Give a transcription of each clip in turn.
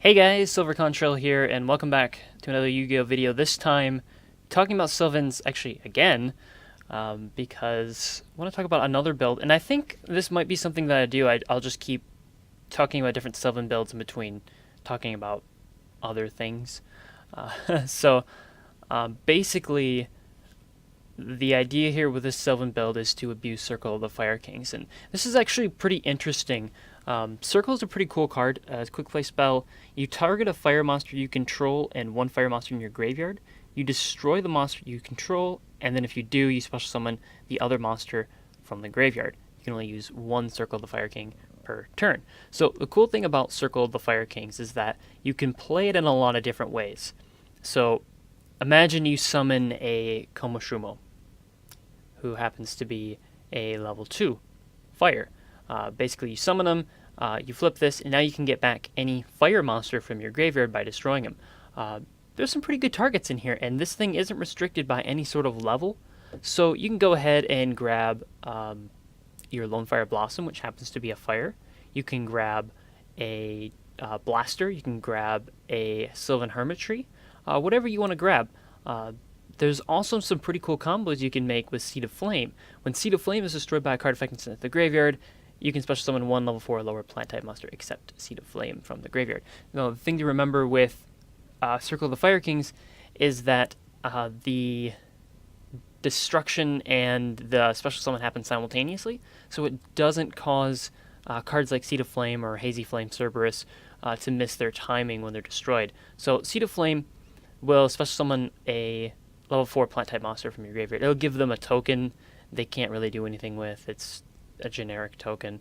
Hey guys, Sylvan here, and welcome back to another Yu-Gi-Oh video. This time, talking about Sylvans actually again, because I want to talk about another build, and I think this might be something that I do. I'll just keep talking about different Sylvan builds in between talking about other things. Basically, the idea here with this Sylvan build is to abuse Circle of the Fire Kings, and this is actually pretty interesting. Circle is a pretty cool card. It's a quick play spell. You target a fire monster you control and one fire monster in your graveyard. You destroy the monster you control, and then if you do, you special summon the other monster from the graveyard. You can only use one Circle of the Fire King per turn. So the cool thing about Circle of the Fire Kings is that you can play it in a lot of different ways. So imagine you summon a Komoshumo, who happens to be a level 2 fire. Basically, you summon them, you flip this, and now you can get back any fire monster from your graveyard by destroying them. There's some pretty good targets in here, and this thing isn't restricted by any sort of level. So you can go ahead and grab your Lone Fire Blossom, which happens to be a fire. You can grab a Blaster. You can grab a Sylvan Hermitry. Whatever you want to grab. There's also some pretty cool combos you can make with Seed of Flame. When Seed of Flame is destroyed by a card effect instead of the graveyard, you can special summon one level 4 or lower plant type monster except Seed of Flame from the graveyard. Now, the thing to remember with Circle of the Fire Kings is that the destruction and the special summon happen simultaneously, so it doesn't cause cards like Seed of Flame or Hazy Flame Cerberus to miss their timing when they're destroyed. So Seed of Flame will special summon a level 4 plant type monster from your graveyard. It'll give them a token they can't really do anything with. It's a generic token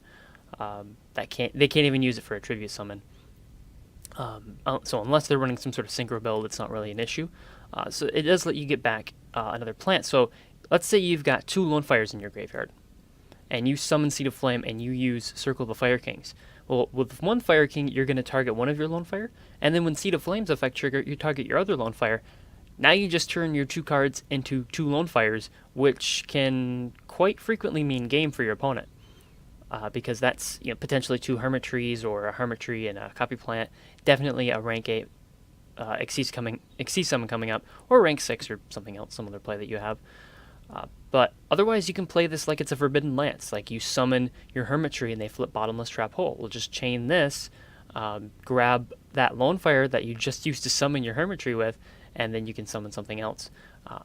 they can't even use it for a tribute summon. So unless they're running some sort of synchro build, it's not really an issue. So it does let you get back another plant. So let's say you've got 2 Lone Fires in your graveyard, and you summon Seed of Flame and you use Circle of the Fire Kings. Well, with one Fire King, you're going to target one of your Lone Fire, and then when Seed of Flame's effect trigger, you target your other Lone Fire. Now you just turn your 2 cards into 2 Lone Fires, which can quite frequently mean game for your opponent. Because that's potentially 2 Hermitries or a Hermitry and a Copy Plant. Definitely a rank 8 Xyz summon coming up, or rank 6 or something else, some other play that you have. But otherwise, you can play this like it's a Forbidden Lance. Like you summon your Hermitry and they flip Bottomless Trap Hole. We'll just chain this, grab that Lone Fire that you just used to summon your Hermitry with, and then you can summon something else.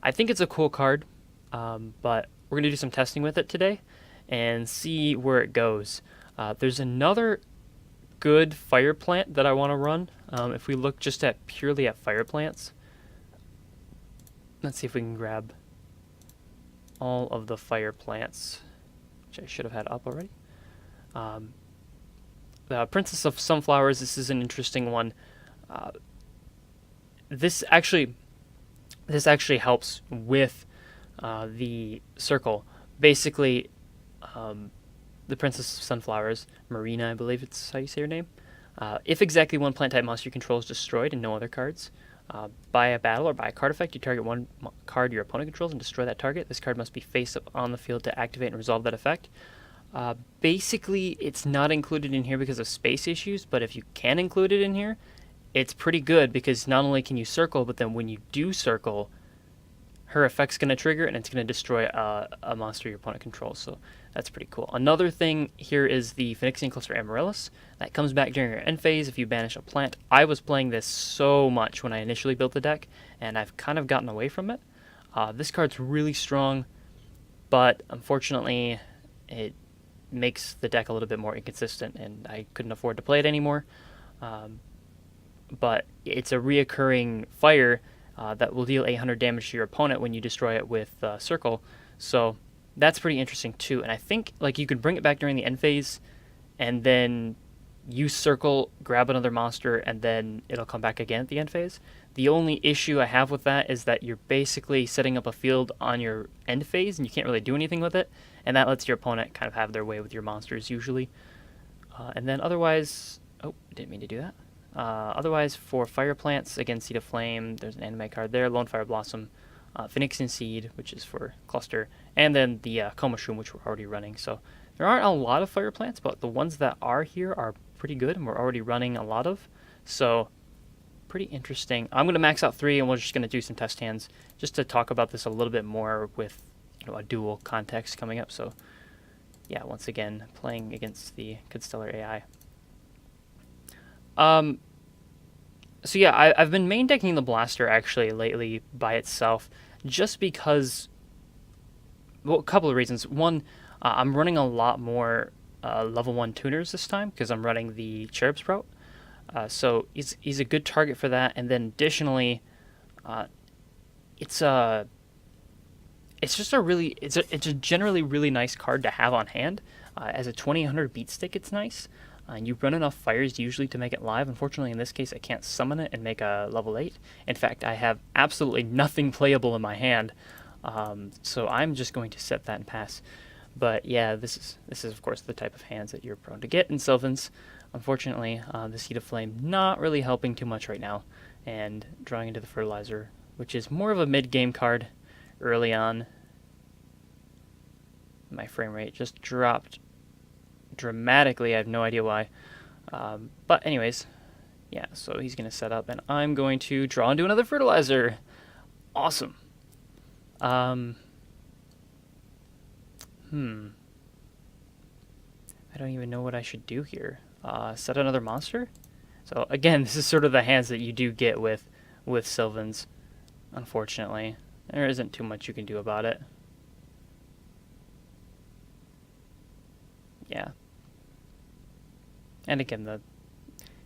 I think it's a cool card, but we're going to do some testing with it today and see where it goes. There's another good fire plant that I want to run. If we look just purely at fire plants, let's see if we can grab all of the fire plants, which I should have had up already. The Princess of Sunflowers, this is an interesting one. This actually helps with the circle. Basically, the Princess of Sunflowers, Marina, I believe it's how you say her name. If exactly one plant type monster you control is destroyed and no other cards, by a battle or by a card effect, you target one card your opponent controls and destroy that target. This card must be face up on the field to activate and resolve that effect. Basically, it's not included in here because of space issues, but if you can include it in here, it's pretty good because not only can you circle, but then when you do circle, her effect's going to trigger and it's going to destroy a monster your opponent controls. So that's pretty cool. Another thing here is the Phoenician Cluster Amaryllis. That comes back during your end phase if you banish a plant. I was playing this so much when I initially built the deck, and I've kind of gotten away from it. This card's really strong, but unfortunately it makes the deck a little bit more inconsistent, and I couldn't afford to play it anymore. But it's a reoccurring fire that will deal 800 damage to your opponent when you destroy it with Circle. So that's pretty interesting too. And I think like you could bring it back during the end phase, and then use Circle, grab another monster, and then it'll come back again at the end phase. The only issue I have with that is that you're basically setting up a field on your end phase, and you can't really do anything with it. And that lets your opponent kind of have their way with your monsters usually. And then otherwise, oh, didn't mean to do that. Otherwise, for fire plants, again, Seed of Flame, there's an anime card there, Lone Fire Blossom, Phoenician Seed, which is for cluster, and then the Komoshumo, which we're already running. So there aren't a lot of fire plants, but the ones that are here are pretty good, and we're already running a lot of. So pretty interesting. I'm going to max out 3, and we're just going to do some test hands just to talk about this a little bit more with a dual context coming up. So yeah, once again, playing against the Constellar AI. So yeah, I've been main decking the Blaster actually lately by itself, just because, well, a couple of reasons. One, I'm running a lot more level 1 tuners this time because I'm running the Cherub Sprout. So he's a good target for that. And then additionally, it's just it's a generally really nice card to have on hand. As a 2000 beat stick, it's nice. And you run enough fires usually to make it live. Unfortunately, in this case, I can't summon it and make a level 8. In fact, I have absolutely nothing playable in my hand. So I'm just going to set that and pass. But yeah, this is of course the type of hands that you're prone to get in Sylvans. Unfortunately, the Seed of Flame not really helping too much right now, and drawing into the Fertilizer, which is more of a mid-game card early on. My frame rate just dropped dramatically. I have no idea why. But anyways, yeah, so he's going to set up, and I'm going to draw into another Fertilizer. Awesome. I don't even know what I should do here. Set another monster? So again, this is sort of the hands that you do get with Sylvans, unfortunately. There isn't too much you can do about it. Yeah. And again, the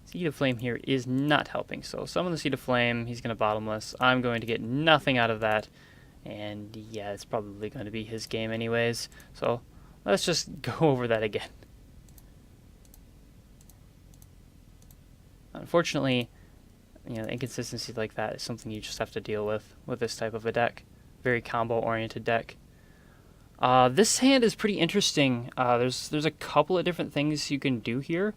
Seed of Flame here is not helping. So summon the Seed of Flame, he's going to bottomless. I'm going to get nothing out of that. And yeah, it's probably going to be his game anyways. So let's just go over that again. Unfortunately, inconsistency like that is something you just have to deal with this type of a deck. Very combo-oriented deck. This hand is pretty interesting. There's a couple of different things you can do here.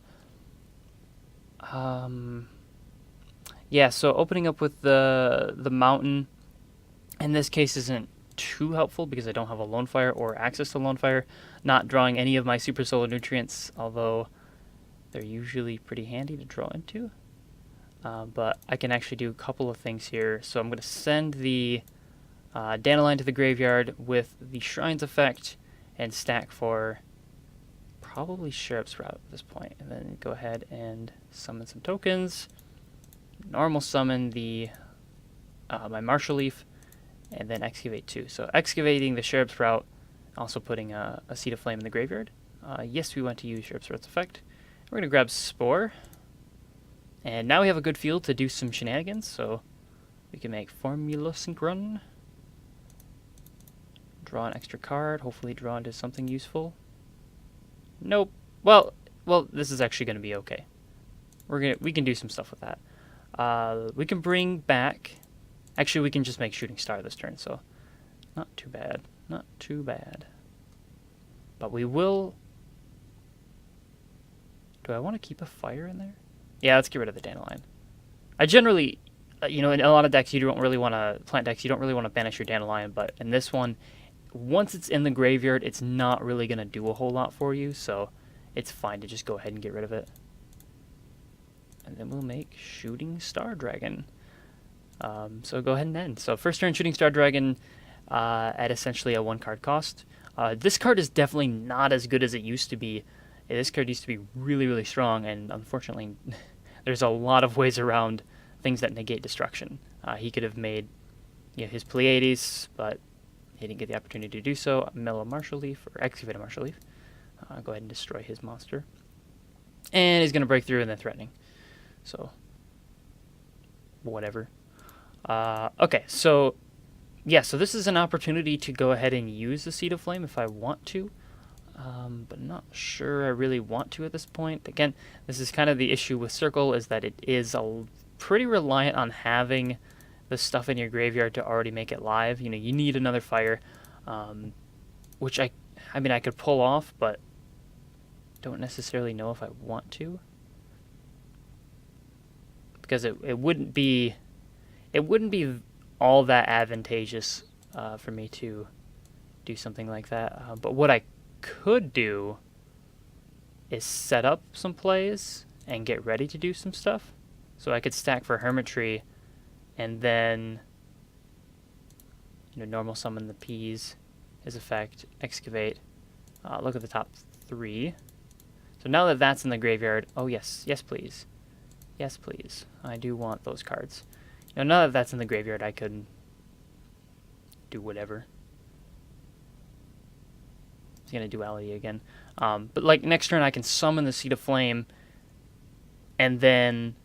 Yeah, so opening up with the mountain, in this case, isn't too helpful because I don't have a Lone Fire or access to Lone Fire. Not drawing any of my Super Solar Nutrients, although they're usually pretty handy to draw into. But I can actually do a couple of things here. So I'm going to send the Dandelion to the graveyard with the Shrine's effect and stack for probably Cherub Sprout at this point. And then go ahead and summon some tokens. Normal summon the my Marshall Leaf, and then excavate 2. So excavating the Cherub Sprout, also putting a Seed of Flame in the graveyard. Yes, we want to use Cherub Sprout's effect. We're going to grab Spore. And now we have a good field to do some shenanigans, so we can make Formula Sync Run. Draw an extra card, hopefully draw into something useful. Nope. Well, this is actually going to be okay. We can do some stuff with that. We can bring back... Actually, we can just make Shooting Star this turn, so not too bad. Not too bad. But we will... Do I want to keep a fire in there? Yeah, let's get rid of the Dandelion. I generally, in a lot of decks, you don't really want to, plant decks, you don't really want to banish your Dandelion, but in this one, once it's in the graveyard, it's not really going to do a whole lot for you, so it's fine to just go ahead and get rid of it. And then we'll make Shooting Star Dragon. So go ahead and end. So first turn, Shooting Star Dragon at essentially a 1-card cost. This card is definitely not as good as it used to be. This card used to be really, really strong, and unfortunately, there's a lot of ways around things that negate destruction. He could have made his Pleiades, but he didn't get the opportunity to do so. Mill a Marshall Leaf, or excavate a Marshall Leaf. Go ahead and destroy his monster. And he's going to break through and then threatening. So, whatever. Okay, so, yeah, so this is an opportunity to go ahead and use the Seed of Flame if I want to. But not sure I really want to at this point. Again, this is kind of the issue with Circle, is that it is pretty reliant on having the stuff in your graveyard to already make it live. You need another fire, which I mean I could pull off, but don't necessarily know if I want to, because it wouldn't be all that advantageous for me to do something like that. But what I could do is set up some plays and get ready to do some stuff. So I could stack for Hermitry, and then normal summon the peas, his effect, excavate. Look at the top 3. So now that that's in the graveyard, oh yes, yes please. Yes please. I do want those cards. Now that that's in the graveyard, I could do whatever. It's gonna duality again. But like next turn I can summon the Seed of Flame, and then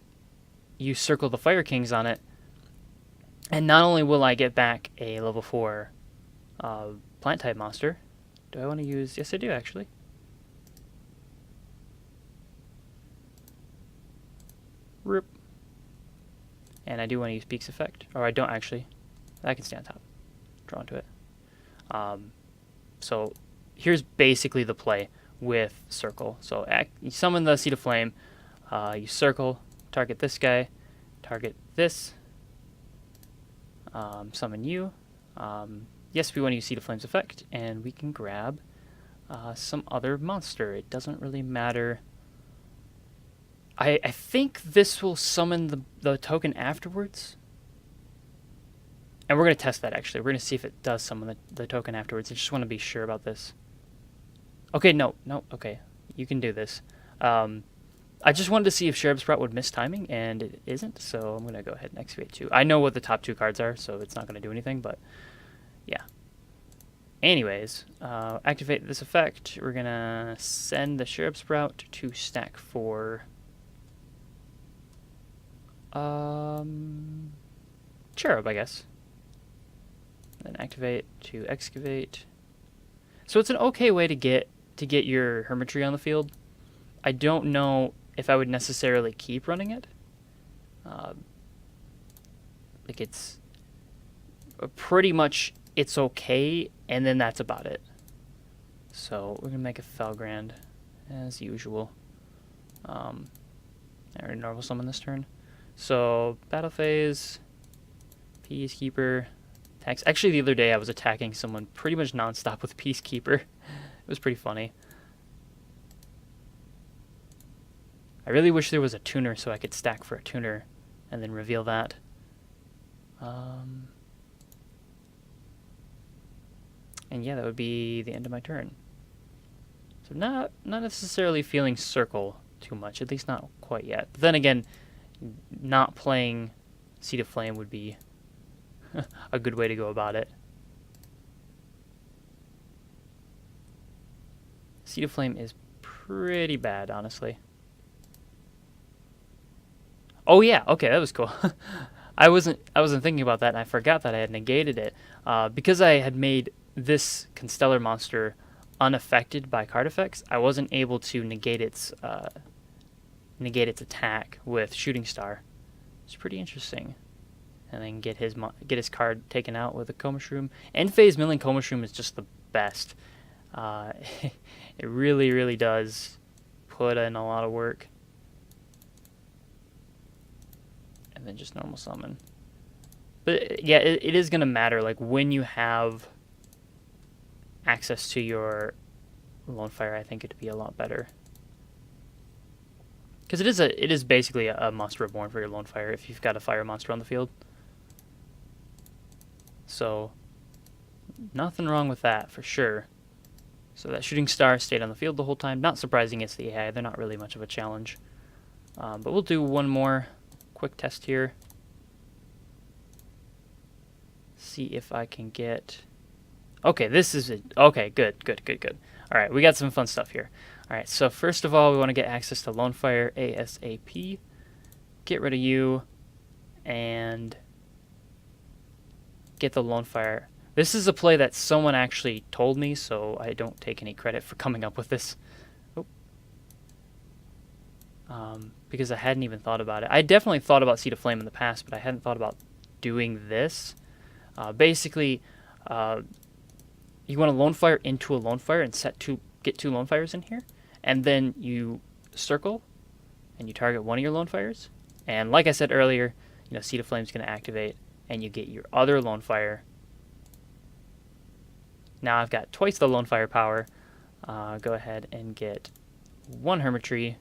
you circle the Fire Kings on it, and not only will I get back a level 4 plant type monster. Do I want to use? Yes, I do actually. Rip. And I do want to use Peak's effect, or I don't actually. I can stay on top. Draw into it. So here's basically the play with Circle. So you summon the Seed of Flame, you circle, target this guy, target this, summon you. Yes, we want to use Seed of Flame's effect, and we can grab some other monster. It doesn't really matter. I think this will summon the token afterwards. And we're going to test that, actually. We're going to see if it does summon the token afterwards. I just want to be sure about this. Okay, no, okay. You can do this. I just wanted to see if Cherub Sprout would miss timing, and it isn't, so I'm going to go ahead and excavate 2. I know what the top 2 cards are, so it's not going to do anything, but yeah. Anyways, activate this effect. We're going to send the Cherub Sprout to stack for Cherub, I guess. Then activate to excavate. So it's an okay way to get your Hermitry on the field. I don't know if I would necessarily keep running it. Like it's pretty much it's okay, and then that's about it. So we're gonna make a Felgrand as usual. I already normal summon this turn. So battle phase, Peacekeeper, attacks. Actually, the other day I was attacking someone pretty much nonstop with Peacekeeper. It was pretty funny. I really wish there was a tuner so I could stack for a tuner and then reveal that. And yeah, that would be the end of my turn. So not necessarily feeling Circle too much, at least not quite yet. But then again, not playing Seed of Flame would be a good way to go about it. Seed of Flame is pretty bad, honestly. Oh yeah, okay, that was cool. I wasn't thinking about that, and I forgot that I had negated it. Because I had made this Constellar monster unaffected by card effects, I wasn't able to negate its attack with Shooting Star. It's pretty interesting. And then get his card taken out with a Coma Shroom. End phase Milling Coma Shroom is just the best. It really, really does put in a lot of work. And then just normal summon. But yeah, it is going to matter. Like when you have access to your Lone Fire, I think it'd be a lot better. Because it is basically a monster reborn for your Lone Fire if you've got a fire monster on the field. So nothing wrong with that for sure. So that Shooting Star stayed on the field the whole time. Not surprising it's the AI. They're not really much of a challenge. But we'll do one more quick test here. See if I can get... Okay, this is it. Okay, good. All right, we got some fun stuff here. All right, so first of all, we want to get access to Lone Fire ASAP. Get rid of you and get the Lone Fire. This is a play that someone actually told me, so I don't take any credit for coming up with this. Because I hadn't even thought about it. I definitely thought about Seed of Flame in the past, but I hadn't thought about doing this. Basically, you want to Lone Fire into a Lone Fire and get 2 Lone Fires in here, and then you circle and you target one of your Lone Fires. And like I said earlier, Seed of Flame is going to activate, and you get your other Lone Fire. Now I've got twice the Lone Fire power. Go ahead and get 1 Hermitry.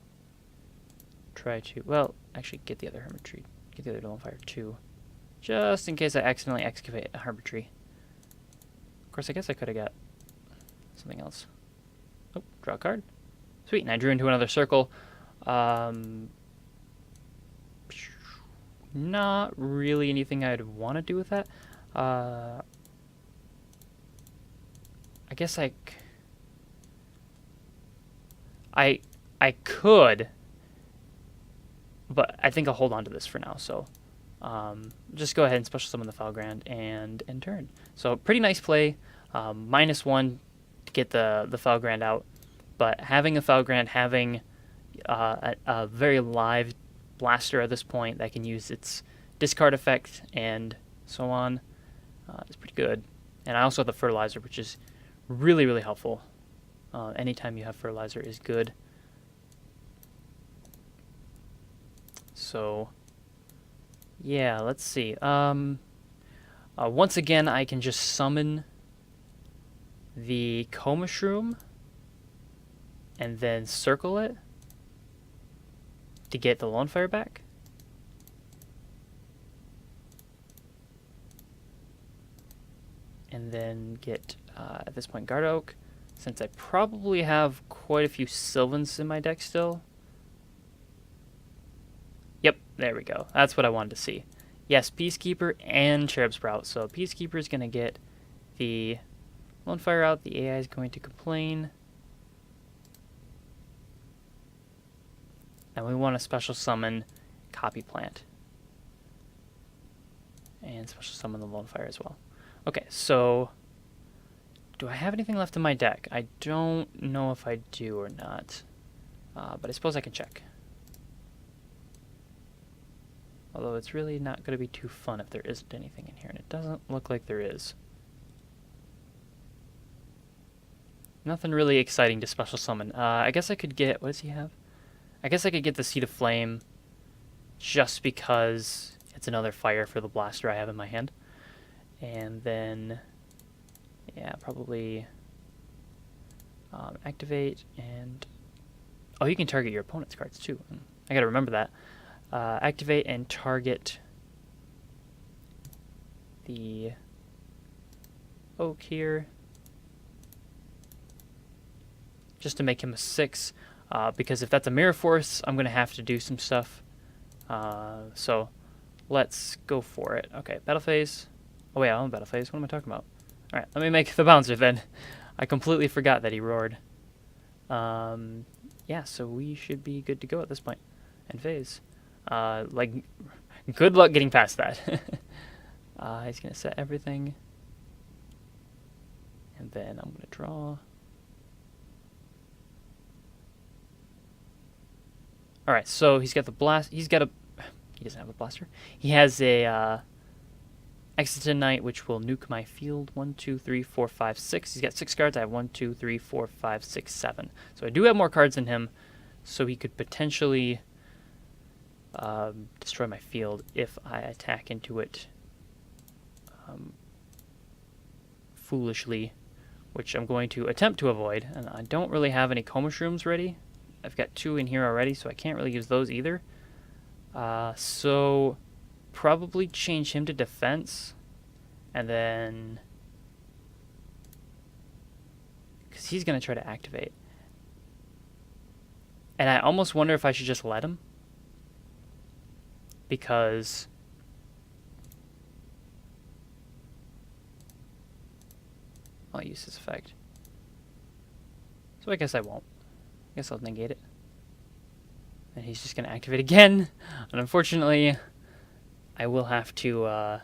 Try to... Well, actually get the other hermitry, get the other lone fire too, just in case I accidentally excavate a hermitry. Of course, I guess I could have got something else. Oh, draw a card. Sweet, and I drew into another circle. Not really anything I'd want to do with that. I guess I could, but I think I'll hold on to this for now. So just go ahead and special summon the Falgrand and end turn. So pretty nice play. -1 to get the Falgrand out, but having a Falgrand, having a very live blaster at this point that can use its discard effect and so on is pretty good. And I also have the fertilizer, which is really, really helpful. Anytime you have fertilizer is good. So yeah, let's see. Once again, I can just summon the Coma Shroom and then circle it to get the Lone Fire back. And then get, at this point, Guard Oak, since I probably have quite a few Sylvans in my deck still. Yep, there we go. That's what I wanted to see. Yes, Peacekeeper and Cherub Sprout. So Peacekeeper is going to get the Lone Fire out. The AI is going to complain. And we want to special summon Copy Plant. And special summon the Lone Fire as well. Okay, so do I have anything left in my deck? I don't know if I do or not. But I suppose I can check. Although it's really not going to be too fun if there isn't anything in here. And it doesn't look like there is. Nothing really exciting to special summon. I guess I could get... What does he have? I guess I could get the Seed of Flame just because it's another fire for the blaster I have in my hand. And then, yeah, probably activate and... Oh, you can target your opponent's cards too. I gotta remember that. Activate and target the Oak here. Just to make him a 6. Because if that's a Mirror Force, I'm going to have to do some stuff. So let's go for it. Okay, Battle Phase. Oh wait, I don't Battle Phase. What am I talking about? Alright, let me make the Bouncer then. I completely forgot that he roared. Yeah, so we should be good to go at this point. And Phase. Like, good luck getting past that. He's going to set everything. And then I'm going to draw. Alright, so he's got the blast. He doesn't have a blaster. He has a Excitonite, which will nuke my field. 1, 2, 3, 4, 5, 6. He's got 6 cards. I have 1, 2, 3, 4, 5, 6, 7. So I do have more cards than him. So he could potentially destroy my field if I attack into it foolishly, which I'm going to attempt to avoid. And I don't really have any Coma Shrooms ready. I've got 2 in here already, so I can't really use those either. So probably change him to defense, and then because he's going to try to activate. And I almost wonder if I should just let him, because I'll use his effect. So I guess I won't. I guess I'll negate it. And he's just going to activate again. And unfortunately, I will have to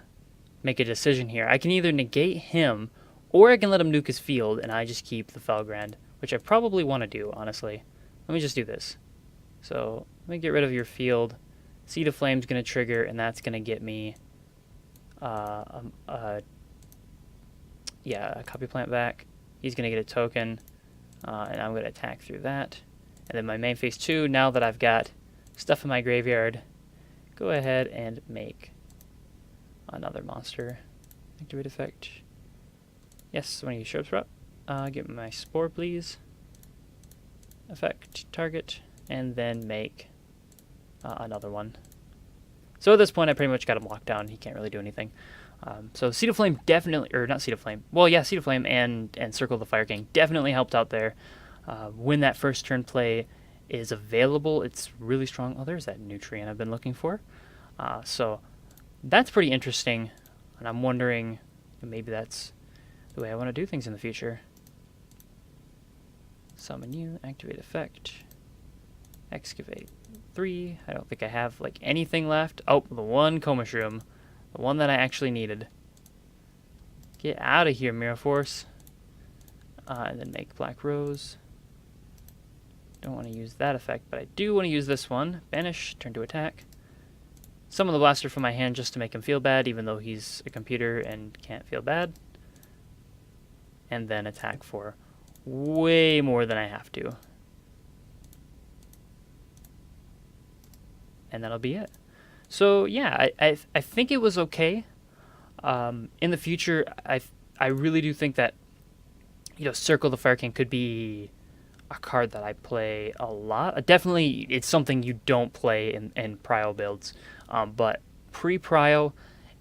make a decision here. I can either negate him, or I can let him nuke his field, and I just keep the Felgrand, which I probably want to do, honestly. Let me just do this. So, let me get rid of your field. Seed of Flame's going to trigger, and that's going to get me a Copy Plant back. He's going to get a token, and I'm going to attack through that. And then my main phase 2, now that I've got stuff in my graveyard, go ahead and make another monster. Activate effect. Yes, when you Cherub Sprout. Get my Spore, please. Effect, target, and then make another one. So at this point, I pretty much got him locked down. He can't really do anything. So Seed of Flame definitely, or not Seed of Flame. Well, yeah, Seed of Flame and Circle of the Fire King definitely helped out there. When that first turn play is available, it's really strong. Oh, there's that nutrient I've been looking for. So that's pretty interesting, and I'm wondering maybe that's the way I want to do things in the future. Summon you, activate effect, excavate 3. I don't think I have like anything left. Oh, the one Coma Shroom. The one that I actually needed. Get out of here, Mirror Force. And then make Black Rose. Don't want to use that effect, but I do want to use this one. Banish, turn to attack. Summon the Blaster from my hand just to make him feel bad, even though he's a computer and can't feel bad. And then attack for way more than I have to. And that'll be it. So yeah, I think it was okay. In the future, I really do think that, you know, Circle the Fire King could be a card that I play a lot. Definitely, it's something you don't play in prio builds, but pre-prio,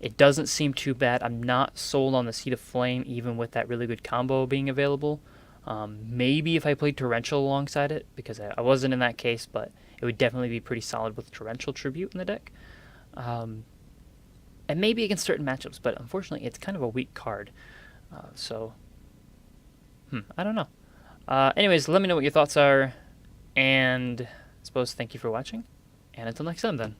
it doesn't seem too bad. I'm not sold on the Seed of Flame, even with that really good combo being available. Maybe if I played Torrential alongside it, because I wasn't in that case, but it would definitely be pretty solid with Torrential Tribute in the deck. And maybe against certain matchups, but unfortunately it's kind of a weak card. So, I don't know. Anyways, let me know what your thoughts are, and I suppose thank you for watching, and until next time then.